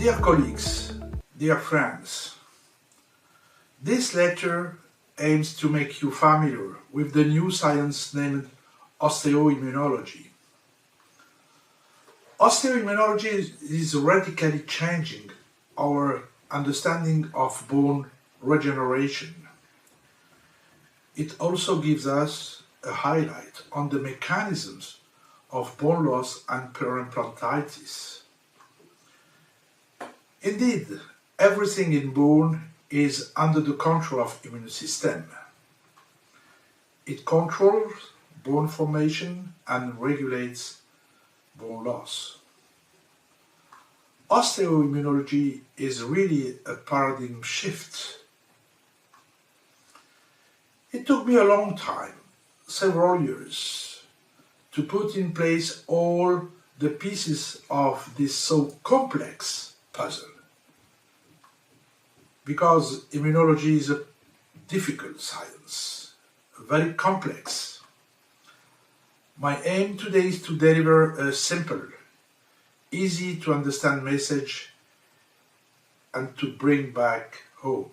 Dear colleagues, dear friends, this lecture aims to make you familiar with the new science named osteoimmunology. Osteoimmunology is radically changing our understanding of bone regeneration. It also gives us a highlight on the mechanisms of bone loss and peri-implantitis. Indeed, everything in bone is under the control of the immune system. It controls bone formation and regulates bone loss. Osteoimmunology is really a paradigm shift. It took me a long time, several years, to put in place all the pieces of this so complex puzzle. Because immunology is a difficult science, very complex. My aim today is to deliver a simple, easy to understand message and to bring back home.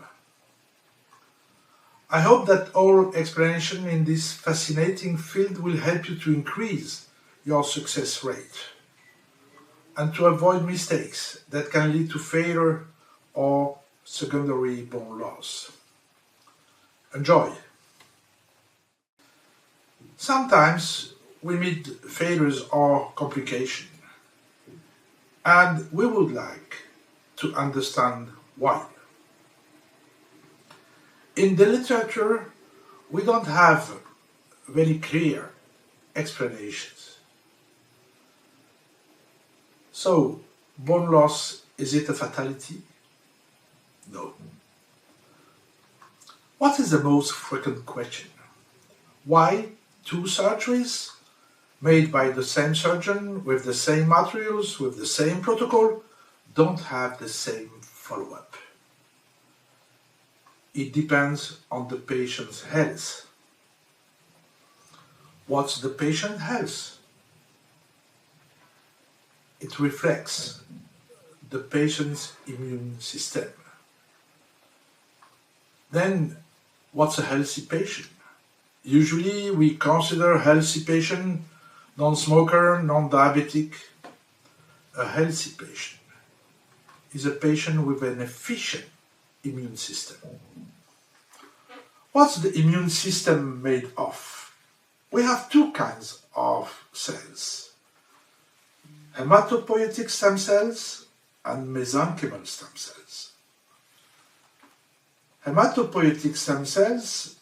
I hope that all explanation in this fascinating field will help you to increase your success rate and to avoid mistakes that can lead to failure or secondary bone loss. Enjoy! Sometimes we meet failures or complications, and we would like to understand why. In the literature, we don't have very clear explanations. So, bone loss, is it a fatality? No. What is the most frequent question? Why two surgeries made by the same surgeon with the same materials, with the same protocol, don't have the same follow-up? It depends on the patient's health. What's the patient's health? It reflects the patient's immune system. Then, what's a healthy patient? Usually we consider a healthy patient non-smoker, non-diabetic. A healthy patient is a patient with an efficient immune system. What's the immune system made of? We have two kinds of cells: hematopoietic stem cells and mesenchymal stem cells. Hematopoietic stem cells,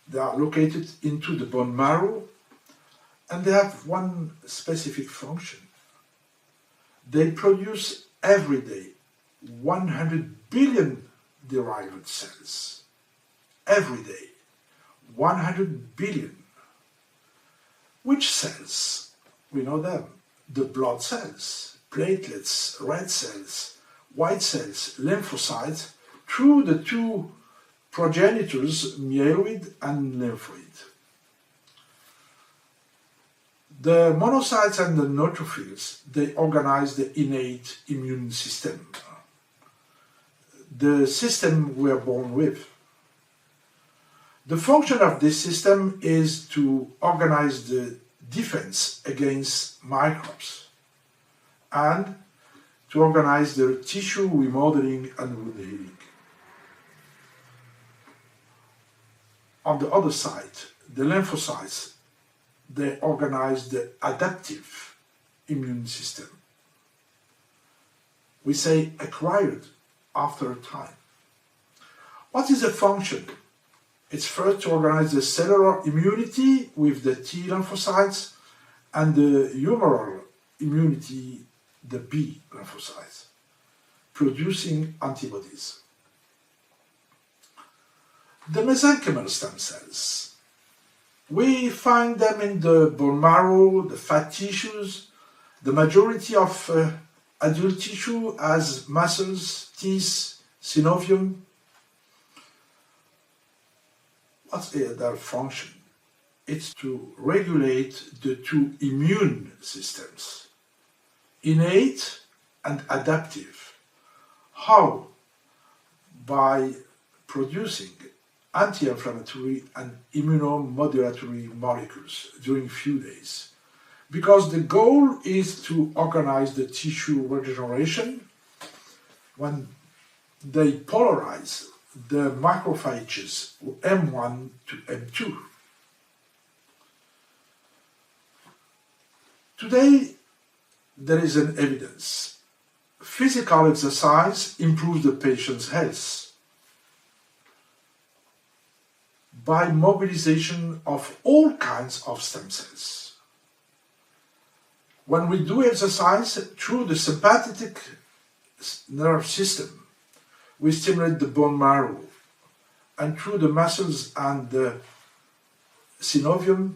they are located into the bone marrow, and they have one specific function. They produce every day 100 billion derived cells. Every day, 100 billion. Which cells? We know them. The blood cells, platelets, red cells, white cells, lymphocytes, through the two progenitors, myeloid and lymphoid. The monocytes and the neutrophils, they organize the innate immune system, the system we are born with. The function of this system is to organize the defense against microbes and to organize the tissue remodeling and wound healing. On the other side, the lymphocytes, they organize the adaptive immune system. We say acquired after a time. What is the function? It's first to organize the cellular immunity with the T lymphocytes and the humoral immunity, the B lymphocytes, producing antibodies. The mesenchymal stem cells, we find them in the bone marrow, the fat tissues. The majority of adult tissue has muscles, teeth, synovium. What's their function? It's to regulate the two immune systems, innate and adaptive. How? By producing anti-inflammatory and immunomodulatory molecules during few days. Because the goal is to organize the tissue regeneration when they polarize the macrophages M1 to M2. Today, there is an evidence. Physical exercise improves the patient's health by mobilization of all kinds of stem cells. When we do exercise through the sympathetic nerve system, we stimulate the bone marrow, and through the muscles and the synovium,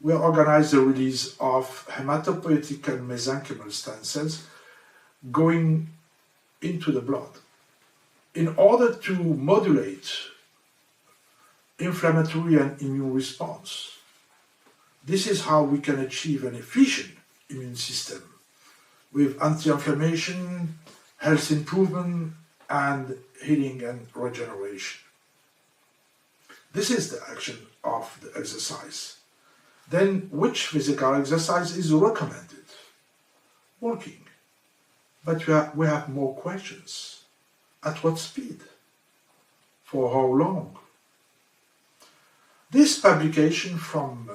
we organize the release of hematopoietic and mesenchymal stem cells going into the blood in order to modulate inflammatory and immune response. This is how we can achieve an efficient immune system with anti-inflammation, health improvement, and healing and regeneration. This is the action of the exercise. Then, which physical exercise is recommended? Walking. But we have more questions. At what speed? For how long? This publication from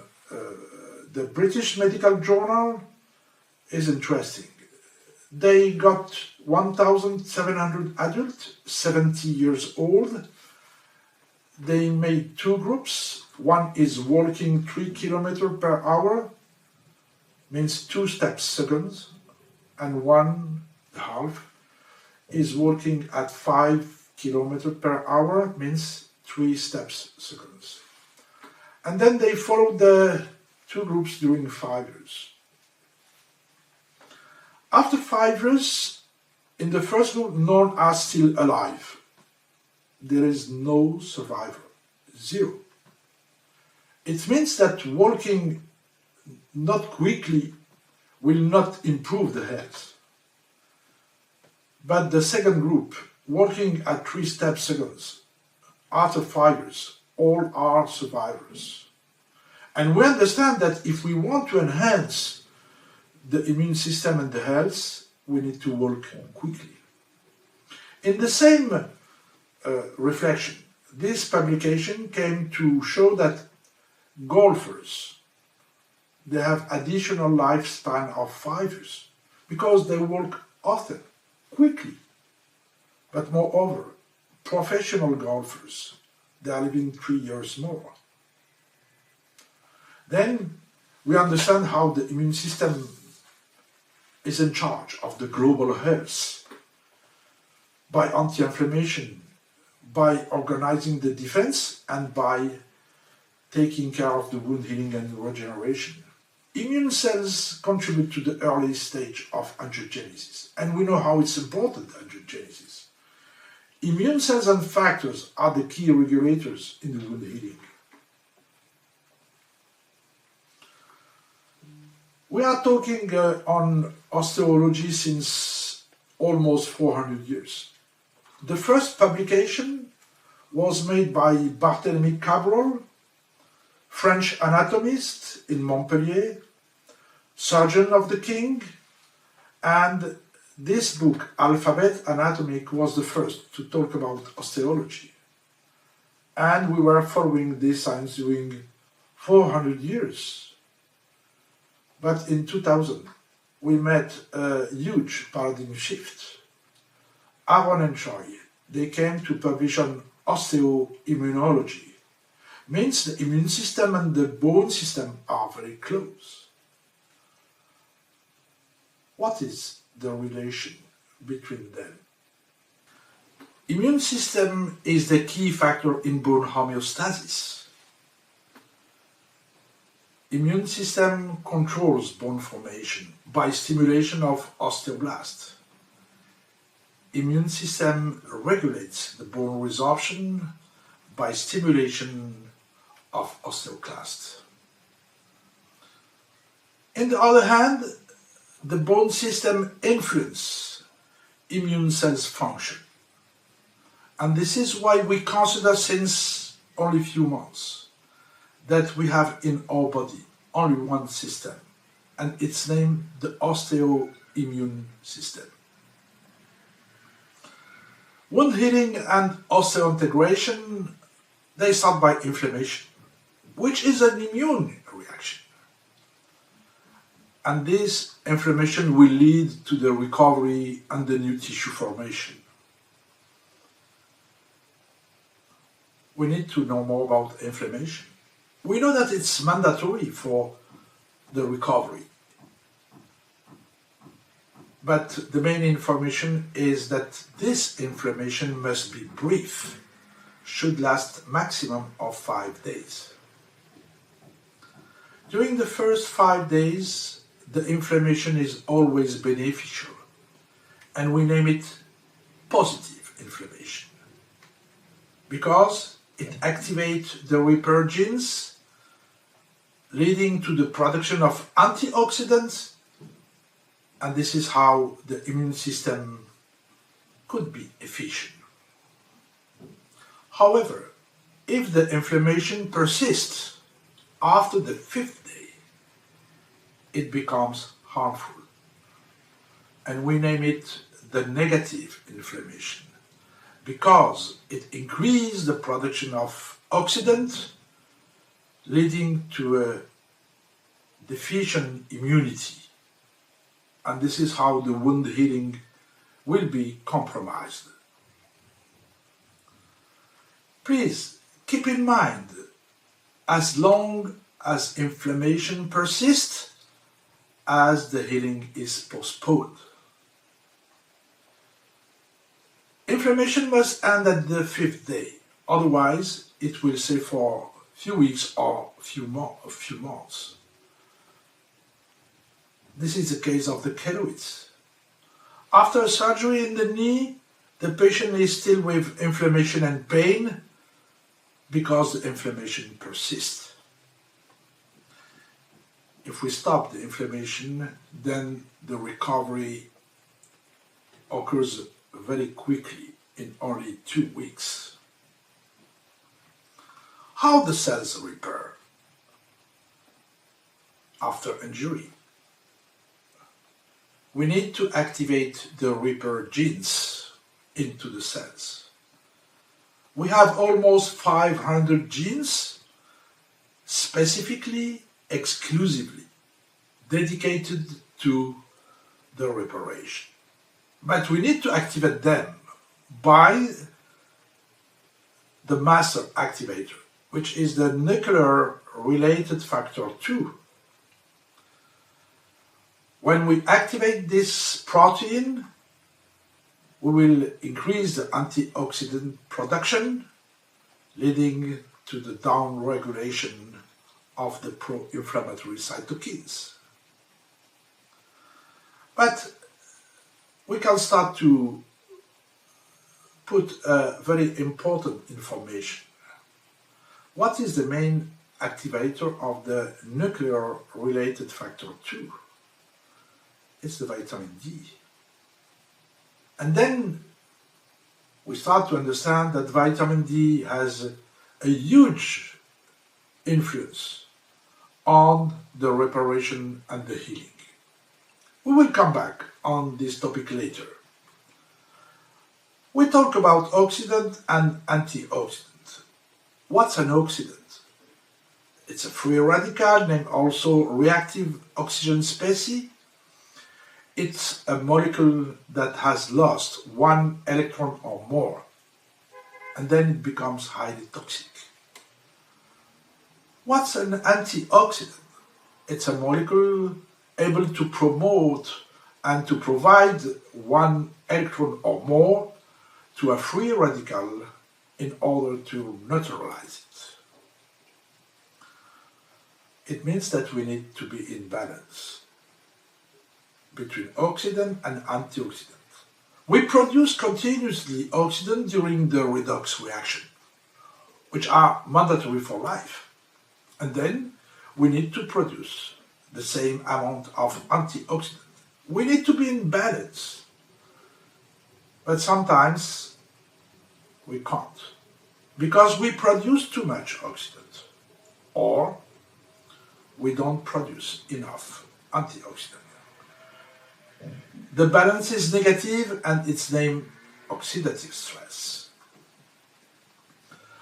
the British Medical Journal is interesting. They got 1,700 adults, 70 years old. They made two groups. One is walking 3 kilometers per hour, means 2 steps seconds, and one half is walking at 5 kilometers per hour, means 3 steps seconds. And then they followed the two groups during 5 years. After 5 years, in the first group, none are still alive. There is no survivor, 0. It means that walking not quickly will not improve the health. But the second group, walking at 3 steps seconds, after 5 years, all are survivors. And we understand that if we want to enhance the immune system and the health, we need to walk quickly. In the same reflection, this publication came to show that golfers, they have additional lifespan of 5 years because they walk often, quickly. But moreover, professional golfers, they are living 3 years more. Then we understand how the immune system is in charge of the global health by anti-inflammation, by organizing the defense, and by taking care of the wound healing and regeneration. Immune cells contribute to the early stage of angiogenesis, and we know how it's important, angiogenesis. Immune cells and factors are the key regulators in the wound healing. We are talking on osteology since almost 400 years. The first publication was made by Barthélemy Cabrol, French anatomist in Montpellier, surgeon of the king, and this book, Alphabet Anatomic, was the first to talk about osteology. And we were following this science during 400 years. But in 2000, we met a huge paradigm shift. Aaron and Choi, they came to publish on osteoimmunology. Means the immune system and the bone system are very close. What is the relation between them? Immune system is the key factor in bone homeostasis. Immune system controls bone formation by stimulation of osteoblasts. Immune system regulates the bone resorption by stimulation of osteoclasts. On the other hand, the bone system influences immune cells' function. And this is why we consider since only a few months that we have in our body only one system, and it's named the osteoimmune system. Wound healing and osseointegration, they start by inflammation, which is an immune reaction. And this inflammation will lead to the recovery and the new tissue formation. We need to know more about inflammation. We know that it's mandatory for the recovery. But the main information is that this inflammation must be brief, should last maximum of 5 days. During the first 5 days, the inflammation is always beneficial, and we name it positive inflammation, because it activates the repair genes, leading to the production of antioxidants, and this is how the immune system could be efficient. However, if the inflammation persists after the 5th day, it becomes harmful, and we name it the negative inflammation, because it increases the production of oxidants, leading to a deficient immunity, and this is how the wound healing will be compromised. Please keep in mind, as long as inflammation persists, as the healing is postponed. Inflammation must end at the 5th day, otherwise it will stay for a few weeks or a few months. This is the case of the keloids. After a surgery in the knee, the patient is still with inflammation and pain because the inflammation persists. If we stop the inflammation, then the recovery occurs very quickly in only 2 weeks. How the cells repair after injury? We need to activate the repair genes into the cells. We have almost 500 genes specifically, exclusively dedicated to the reparation. But we need to activate them by the master activator, which is the nuclear-related factor 2. When we activate this protein, we will increase the antioxidant production, leading to the downregulation of the pro-inflammatory cytokines. But we can start to put a very important information. What is the main activator of the nuclear-related factor 2? It's the vitamin D. And then we start to understand that vitamin D has a huge influence on the reparation and the healing. We will come back on this topic later. We talk about oxidant and antioxidant. What's an oxidant? It's a free radical named also reactive oxygen species. It's a molecule that has lost 1 electron or more, and then it becomes highly toxic. What's an antioxidant? It's a molecule able to promote and to provide 1 electron or more to a free radical in order to neutralize it. It means that we need to be in balance between oxidant and antioxidant. We produce continuously oxidant during the redox reaction, which are mandatory for life. And then we need to produce the same amount of antioxidant. We need to be in balance, but sometimes we can't because we produce too much oxidant or we don't produce enough antioxidant. The balance is negative and it's named oxidative stress.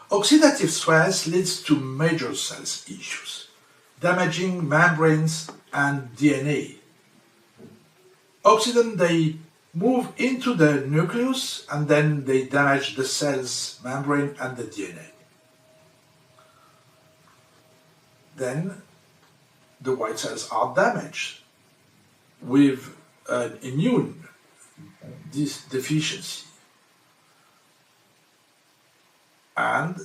Oxidative stress leads to major cells issues, damaging membranes and DNA. Oxidant, they move into the nucleus and then they damage the cell's membrane and the DNA. Then the white cells are damaged with an immune deficiency, and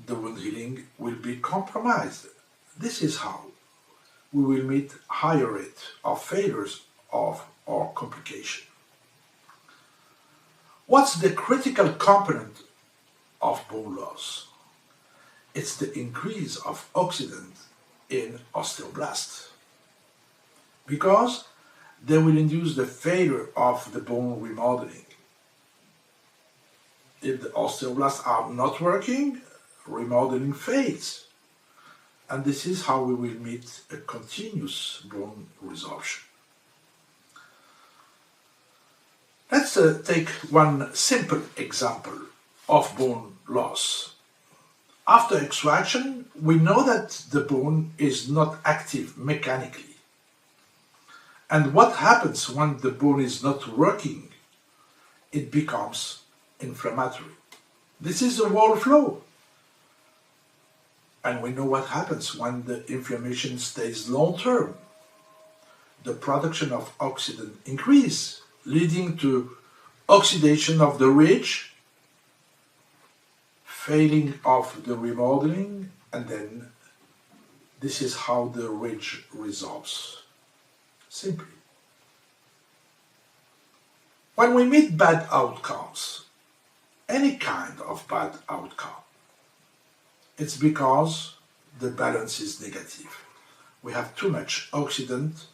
the wound healing will be compromised. This is how we will meet higher rate of failures of or complication. What's the critical component of bone loss? It's the increase of oxidant in osteoblasts, because they will induce the failure of the bone remodeling. If the osteoblasts are not working, remodeling fails. And this is how we will meet a continuous bone resorption. Let's take one simple example of bone loss. After extraction, we know that the bone is not active mechanically. And what happens when the bone is not working? It becomes inflammatory. This is the wall flow. And we know what happens when the inflammation stays long term. The production of oxidant increases, leading to oxidation of the ridge, failing of the remodeling, and then this is how the ridge resolves. Simply. When we meet bad outcomes, any kind of bad outcome, it's because the balance is negative. We have too much oxidant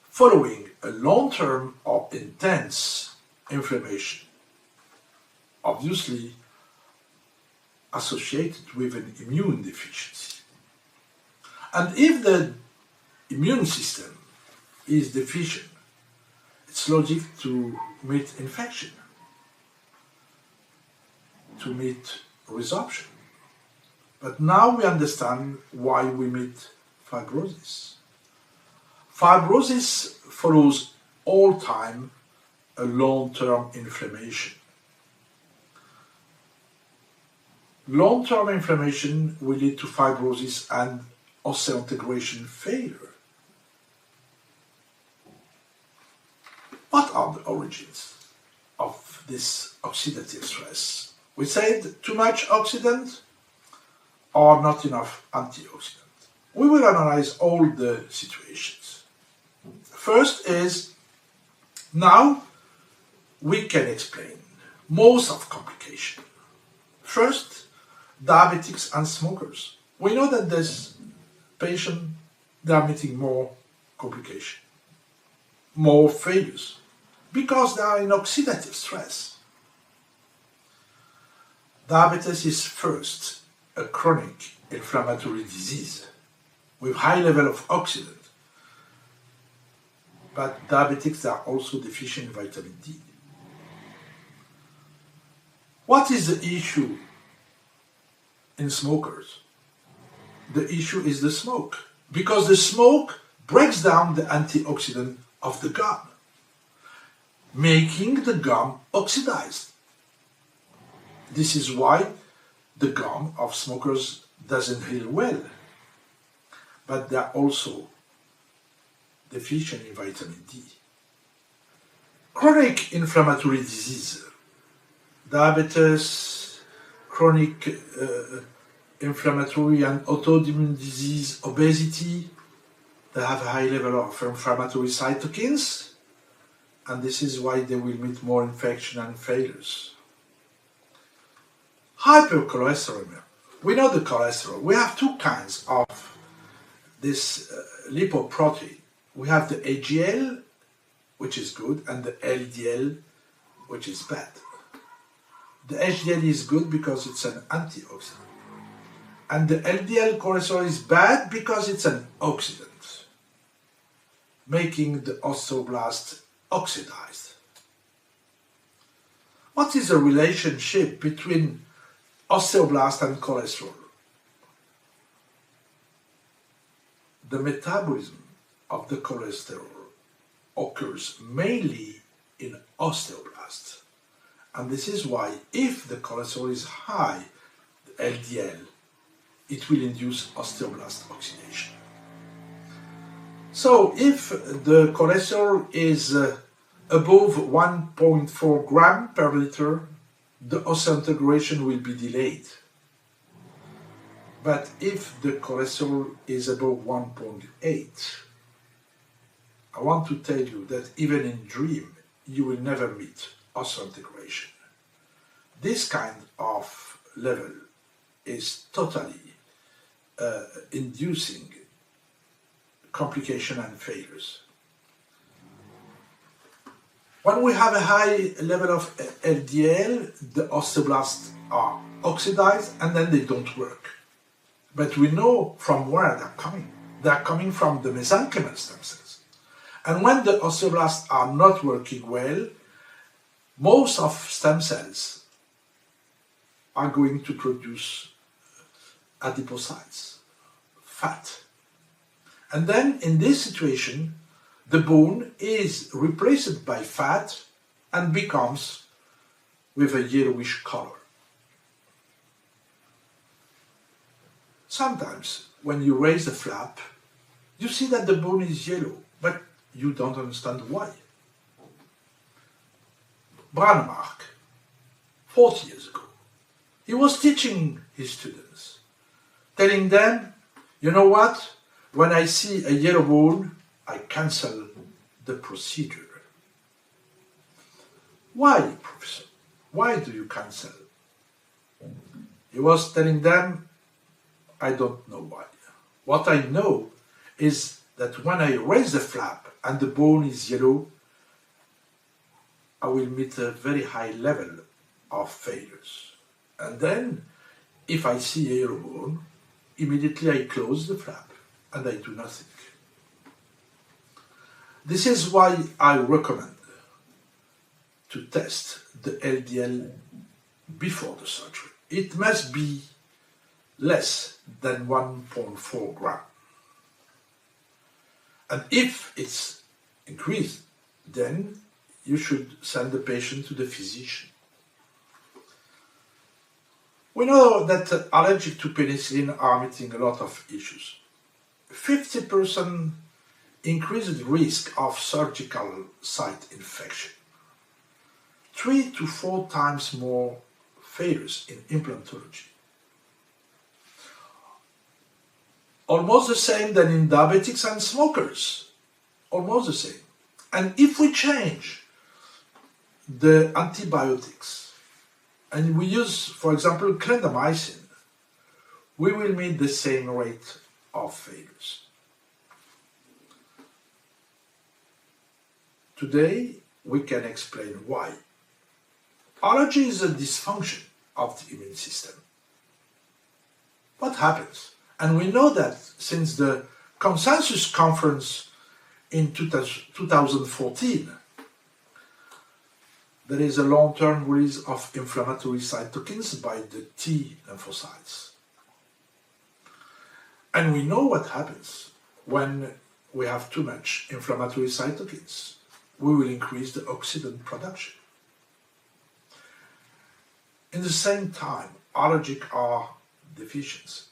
following a long-term or intense inflammation, obviously associated with an immune deficiency. And if the immune system is deficient, it's logic to meet infection, to meet resorption. But now we understand why we meet fibrosis. Fibrosis follows all time a long-term inflammation. Long-term inflammation will lead to fibrosis and osseointegration failure. What are the origins of this oxidative stress? We said too much oxidant or not enough antioxidant. We will analyze all the situations. First is, now we can explain most of complication. First, diabetics and smokers. We know that this patient, they are meeting more complication, more failures, because they are in oxidative stress. Diabetes is first a chronic inflammatory disease with high level of oxidant, but diabetics are also deficient in vitamin D. What is the issue in smokers? The issue is the smoke, because the smoke breaks down the antioxidant of the gum, making the gum oxidized. This is why the gum of smokers doesn't heal well, but they are also deficient in vitamin D. Chronic inflammatory disease, diabetes, chronic inflammatory and autoimmune disease, obesity, they have a high level of inflammatory cytokines, and this is why they will meet more infection and failures. Hypercholesterolemia. We know the cholesterol. We have two kinds of this lipoprotein. We have the HDL which is good, and the LDL, which is bad. The HDL is good because it's an antioxidant. And the LDL cholesterol is bad because it's an oxidant, making the osteoblast oxidized. What is the relationship between osteoblast and cholesterol? The metabolism of the cholesterol occurs mainly in osteoblasts. And this is why if the cholesterol is high, the LDL, it will induce osteoblast oxidation. So if the cholesterol is above 1.4 gram per liter, the osseointegration will be delayed. But if the cholesterol is above 1.8, I want to tell you that even in dream, you will never meet osseointegration. This kind of level is totally inducing complication and failures. When we have a high level of LDL, the osteoblasts are oxidized and then they don't work. But we know from where they're coming. They're coming from the mesenchymal stem cells. And when the osteoblasts are not working well, most of stem cells are going to produce adipocytes, fat. And then in this situation, the bone is replaced by fat and becomes with a yellowish color. Sometimes when you raise the flap, you see that the bone is yellow, but you don't understand why. Brannemark, 40 years ago, he was teaching his students, telling them, you know what, when I see a yellow bone, I cancel the procedure. Why, professor? Why do you cancel? He was telling them, I don't know why. What I know is that when I raise the flap and the bone is yellow, I will meet a very high level of failures. And then, if I see a yellow bone, immediately I close the flap and I do nothing. This is why I recommend to test the LDL before the surgery. It must be less than 1.4 gram. And if it's increased, then you should send the patient to the physician. We know that allergic to penicillin are meeting a lot of issues. 50% increased risk of surgical site infection. 3 to 4 times more failures in implantology. Almost the same than in diabetics and smokers. Almost the same. And if we change the antibiotics and we use, for example, clindamycin, we will meet the same rate of failures. Today, we can explain why. Allergy is a dysfunction of the immune system. What happens? And we know that since the consensus conference in 2014, there is a long-term release of inflammatory cytokines by the T lymphocytes. And we know what happens when we have too much inflammatory cytokines. We will increase the oxidant production. In the same time, allergic are deficiencies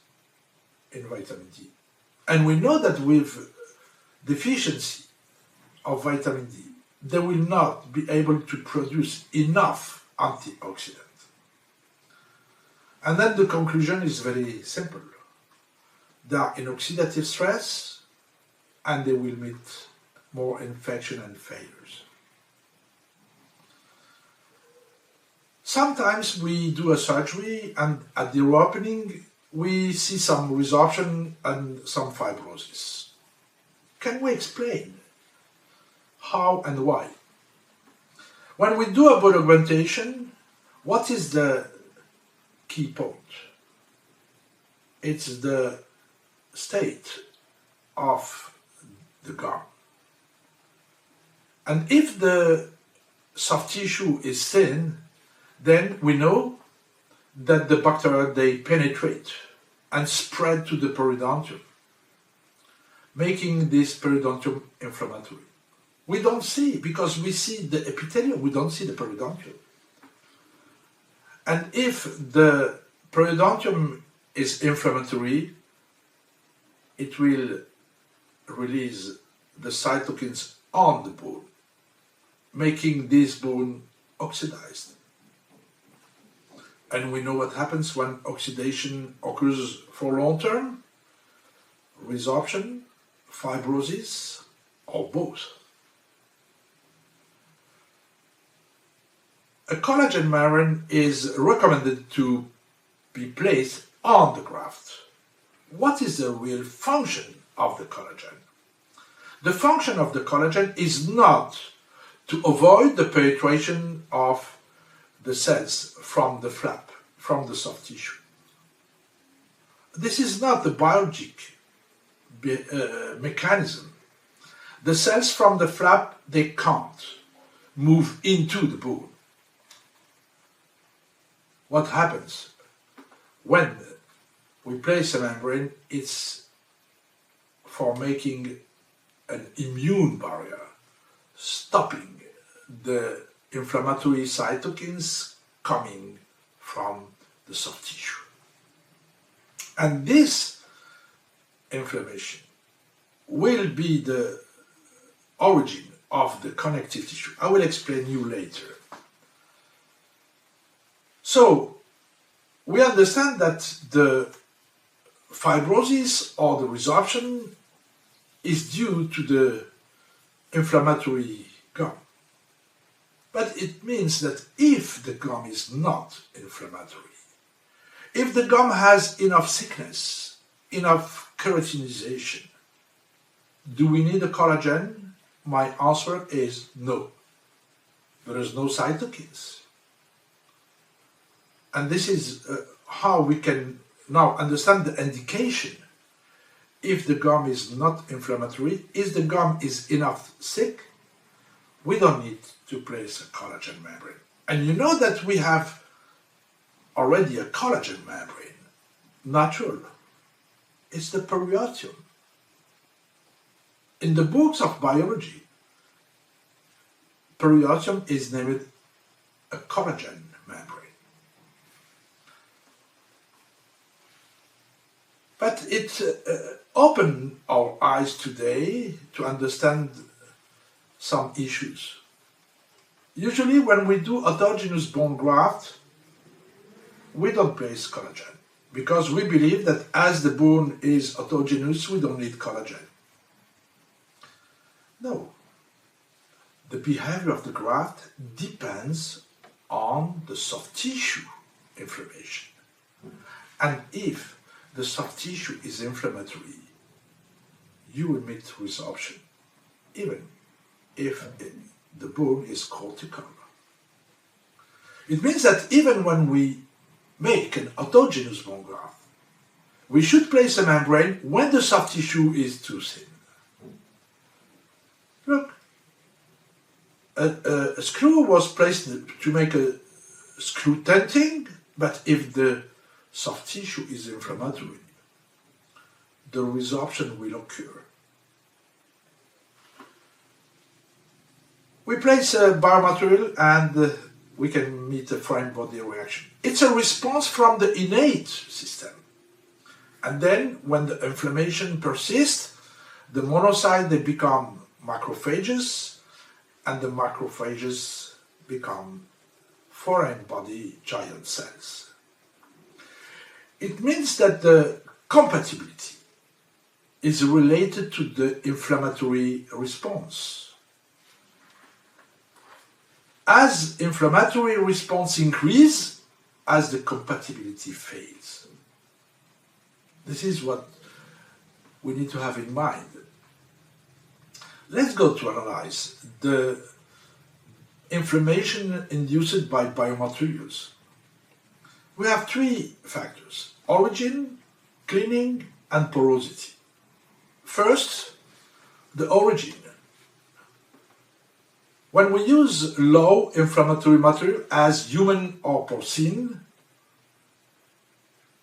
in vitamin D. And we know that with deficiency of vitamin D, they will not be able to produce enough antioxidant. And then the conclusion is very simple. They are in oxidative stress and they will meet more infection and failures. Sometimes we do a surgery and at the reopening we see some resorption and some fibrosis. Can we explain how and why. When we do a bone augmentation, what is the key point? It's the state of the gum. And if the soft tissue is thin, then we know that the bacteria, they penetrate and spread to the periodontium, making this periodontium inflammatory. We don't see, because we see the epithelium, we don't see the periodontium. And if the periodontium is inflammatory, it will release the cytokines on the bone, making this bone oxidized. And we know what happens when oxidation occurs for long term: resorption, fibrosis, or both. A collagen membrane is recommended to be placed on the graft. What is the real function of the collagen? The function of the collagen is not to avoid the penetration of the cells from the flap, from the soft tissue. This is not the biologic mechanism. The cells from the flap, they can't move into the bone. What happens when we place a membrane? It's for making an immune barrier, stopping the inflammatory cytokines coming from the soft tissue. And this inflammation will be the origin of the connective tissue. I will explain you later. So, we understand that the fibrosis or the resorption is due to the inflammatory gum. But it means that if the gum is not inflammatory, if the gum has enough thickness, enough keratinization, do we need a collagen? My answer is no. There is no cytokines. And this is how we can now understand the indication. If the gum is not inflammatory, if the gum is enough thick, we don't need to place a collagen membrane. And you know that we have already a collagen membrane, natural. It's the periosteum. In the books of biology, periosteum is named a collagen membrane. But it opened our eyes today to understand some issues. Usually when we do autogenous bone graft, we don't place collagen because we believe that as the bone is autogenous, we don't need collagen. No. The behavior of the graft depends on the soft tissue inflammation. And if the soft tissue is inflammatory, you will meet resorption, even if the bone is cortical. It means that even when we make an autogenous bone graft, we should place a membrane when the soft tissue is too thin. Look, a screw was placed to make a screw tenting, but if the soft tissue is inflammatory, the resorption will occur. We place a biomaterial and we can meet a foreign body reaction. It's a response from the innate system. And then when the inflammation persists, the monocytes, they become macrophages, and the macrophages become foreign body giant cells. It means that the compatibility is related to the inflammatory response. As inflammatory response increases, as the compatibility fades. This is what we need to have in mind. let's go to analyze the inflammation induced by biomaterials. We have three factors: origin, cleaning, and porosity. First, the origin. When we use low inflammatory material as human or porcine,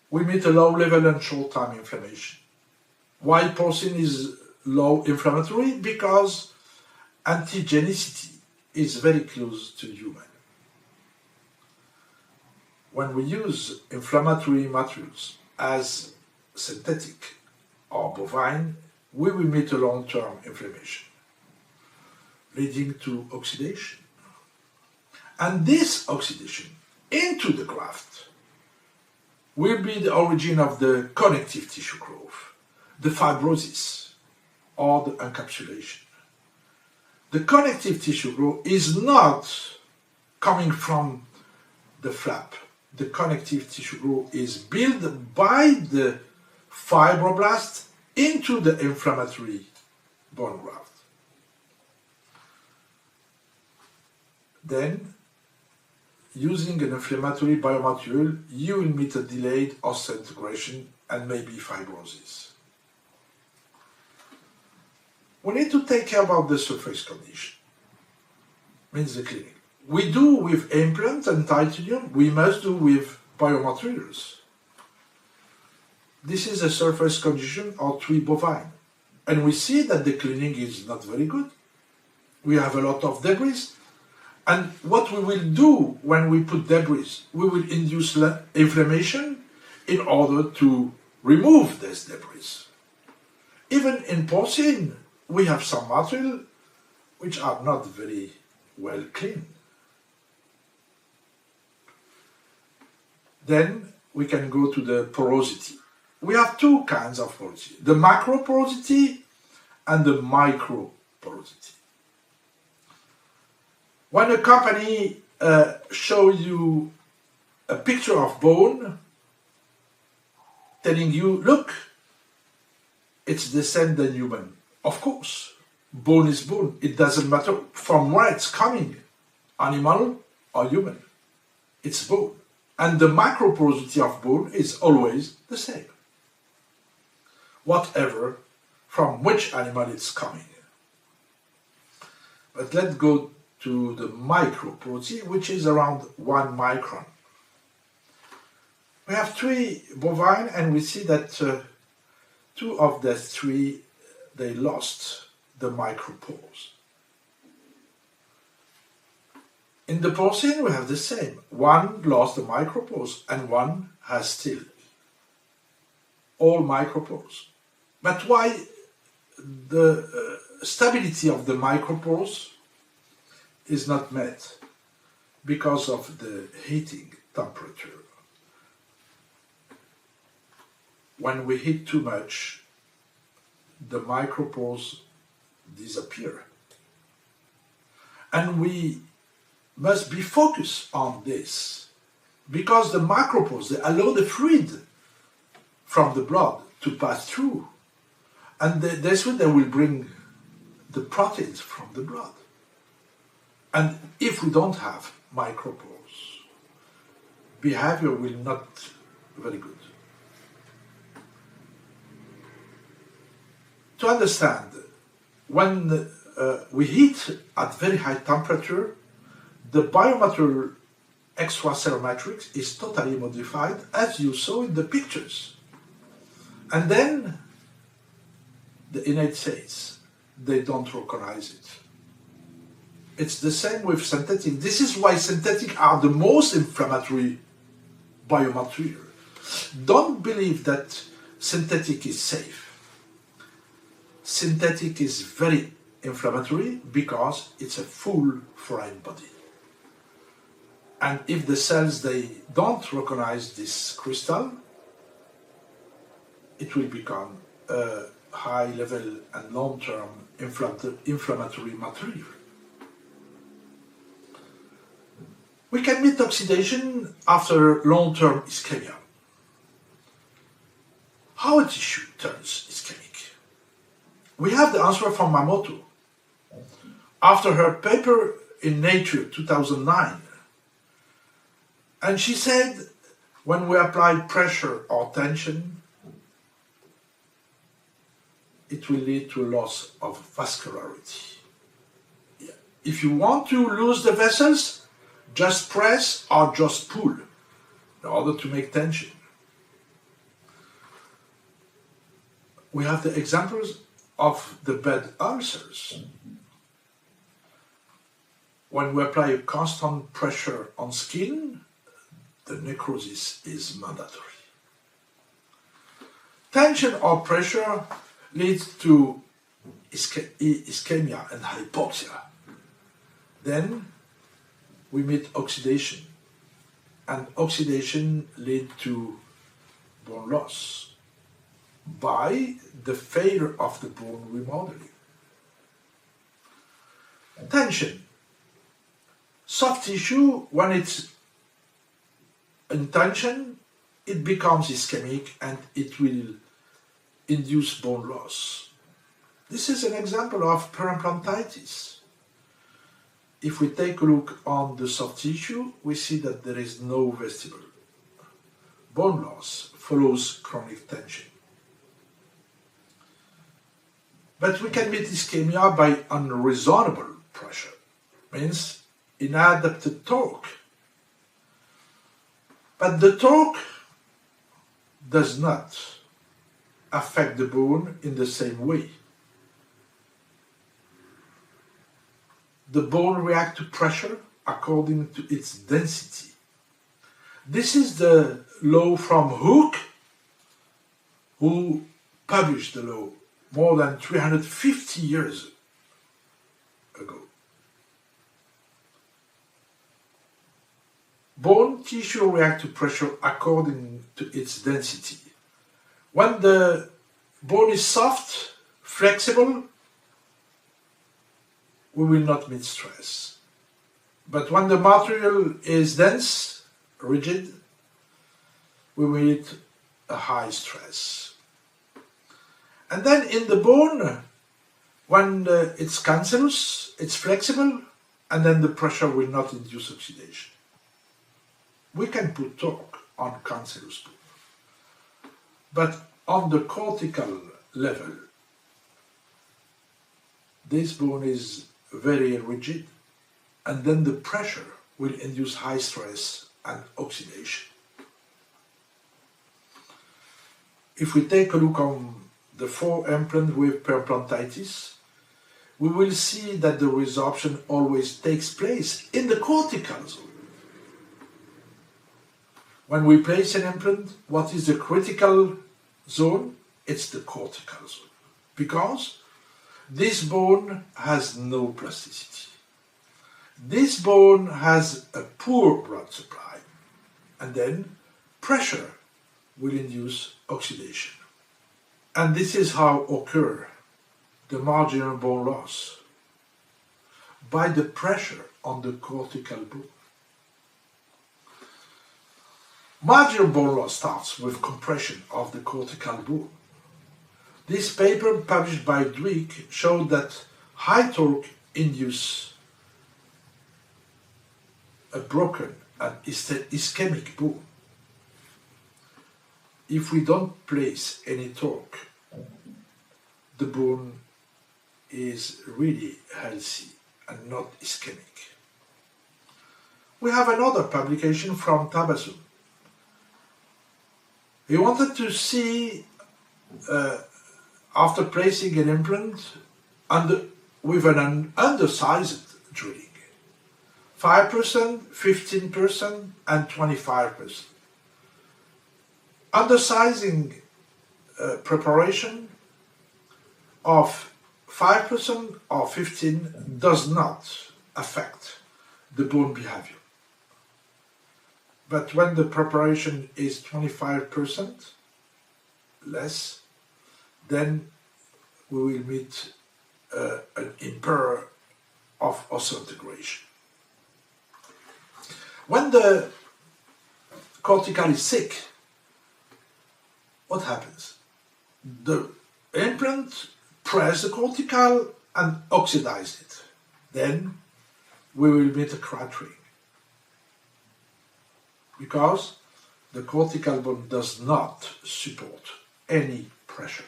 we meet a low level and short time inflammation. Why porcine is low inflammatory? Because antigenicity is very close to human. When we use inflammatory materials as synthetic or bovine, we will meet a long-term inflammation, leading to oxidation. And this oxidation into the graft will be the origin of the connective tissue growth, the fibrosis, or the encapsulation. The connective tissue growth is not coming from the flap. The connective tissue growth is built by the fibroblast into the inflammatory bone graft. Then, using an inflammatory biomaterial, you will meet a delayed osseointegration and maybe fibrosis. We need to take care about the surface condition, means the cleaning. We do with implant and titanium, we must do with biomaterials. This is a surface condition of 3 bovine, and we see that the cleaning is not very good. We have a lot of debris, and what we will do when we put debris, we will induce inflammation in order to remove this debris. Even in porcine, we have some material which are not very well cleaned. Then we can go to the porosity. We have 2 kinds of porosity, the macro porosity and the micro porosity. When a company shows you a picture of bone, telling you, look, it's the same than human. Of course, bone is bone. It doesn't matter from where it's coming, animal or human. It's bone. And the macroporosity of bone is always the same, whatever from which animal it's coming. But let's go to the microporosity, which is around 1 micron. We have 3 bovine, and we see that 2 of the 3, they lost the micropores. In the porcine, we have the same. 1 lost the micropores, and 1 has still all micropores. But why the stability of the micropores is not met? Because of the heating temperature. When we heat too much, the micropores disappear. And we must be focused on this, because the macropores, they allow the fluid from the blood to pass through, and this way they will bring the proteins from the blood. And if we don't have micropores, behavior will not be very good. To understand, when we heat at very high temperature, the biomaterial extracellular matrix is totally modified, as you saw in the pictures. And then the innate cells, they don't recognize it. It's the same with synthetic. This is why synthetic are the most inflammatory biomaterial. Don't believe that synthetic is safe. Synthetic is very inflammatory because it's a full foreign body. And if the cells, they don't recognize this crystal, it will become a high level and long-term inflammatory material. We can meet oxidation after long-term ischemia. How a tissue turns ischemic? We have the answer from Mamoto. after her paper in Nature 2009. And she said, when we apply pressure or tension, it will lead to a loss of vascularity. Yeah. If you want to lose the vessels, just press or just pull in order to make tension. We have the examples of the bed ulcers. When we apply a constant pressure on skin, the necrosis is mandatory. Tension or pressure leads to ischemia and hypoxia. Then we meet oxidation, and oxidation leads to bone loss by the failure of the bone remodeling. Tension. Soft tissue, when it's in tension, it becomes ischemic and it will induce bone loss. This is an example of peri-implantitis. If we take a look on the soft tissue, we see that there is no vestibule. Bone loss follows chronic tension. But we can meet ischemia by unreasonable pressure, means inadapted torque. But the torque does not affect the bone in the same way. The bone reacts to pressure according to its density. This is the law from Hooke, who published the law more than 350 years ago. Bone tissue reacts to pressure according to its density. When the bone is soft, flexible, we will not meet stress. But when the material is dense, rigid, we will meet a high stress. And then in the bone, when it's cancellous, it's flexible, and then the pressure will not induce oxidation. We can put torque on cancellous bone. But on the cortical level, this bone is very rigid, and then the pressure will induce high stress and oxidation. If we take a look on the 4 implants with peri-implantitis, we will see that the resorption always takes place in the cortical zone. When we place an implant, what is the critical zone? It's the cortical zone, because this bone has no plasticity. This bone has a poor blood supply, and then pressure will induce oxidation. And this is how occur the marginal bone loss, by the pressure on the cortical bone. Marginal bone loss starts with compression of the cortical bone. This paper, published by Dweck, showed that high torque induces a broken and ischemic bone. If we don't place any torque, the bone is really healthy and not ischemic. We have another publication from Tabassum. He wanted to see, after placing an implant with an undersized drilling, 5%, 15%, and 25%. Undersizing preparation of 5% or 15% does not affect the bone behavior. But when the preparation is 25% less, then we will meet an impair of osseointegration. When the cortical is sick, what happens? The implant presses the cortical and oxidizes it. then we will meet a cratering, because the cortical bone does not support any pressure.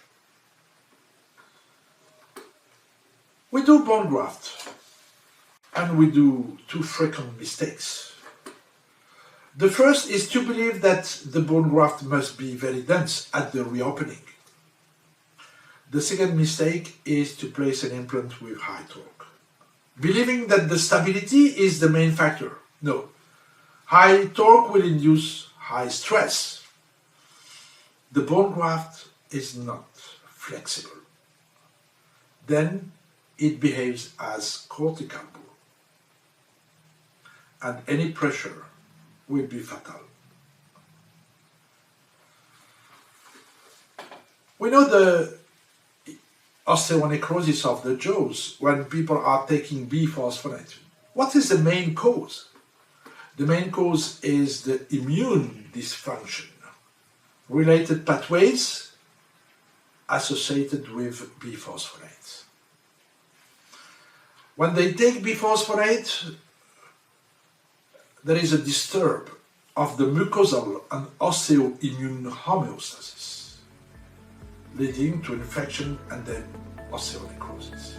We do bone graft, and we do two frequent mistakes. The first is to believe that the bone graft must be very dense at the reopening. The second mistake is to place an implant with high torque, believing that the stability is the main factor. No, high torque will induce high stress. The bone graft is not flexible. Then it behaves as cortical bone, and any pressure will be fatal. We know the osteonecrosis of the jaws when people are taking biphosphonate. What is the main cause? The main cause is the immune dysfunction, related pathways associated with biphosphonate. When they take biphosphonate, there is a disturb of the mucosal and osteoimmune homeostasis, leading to infection and then osteonecrosis.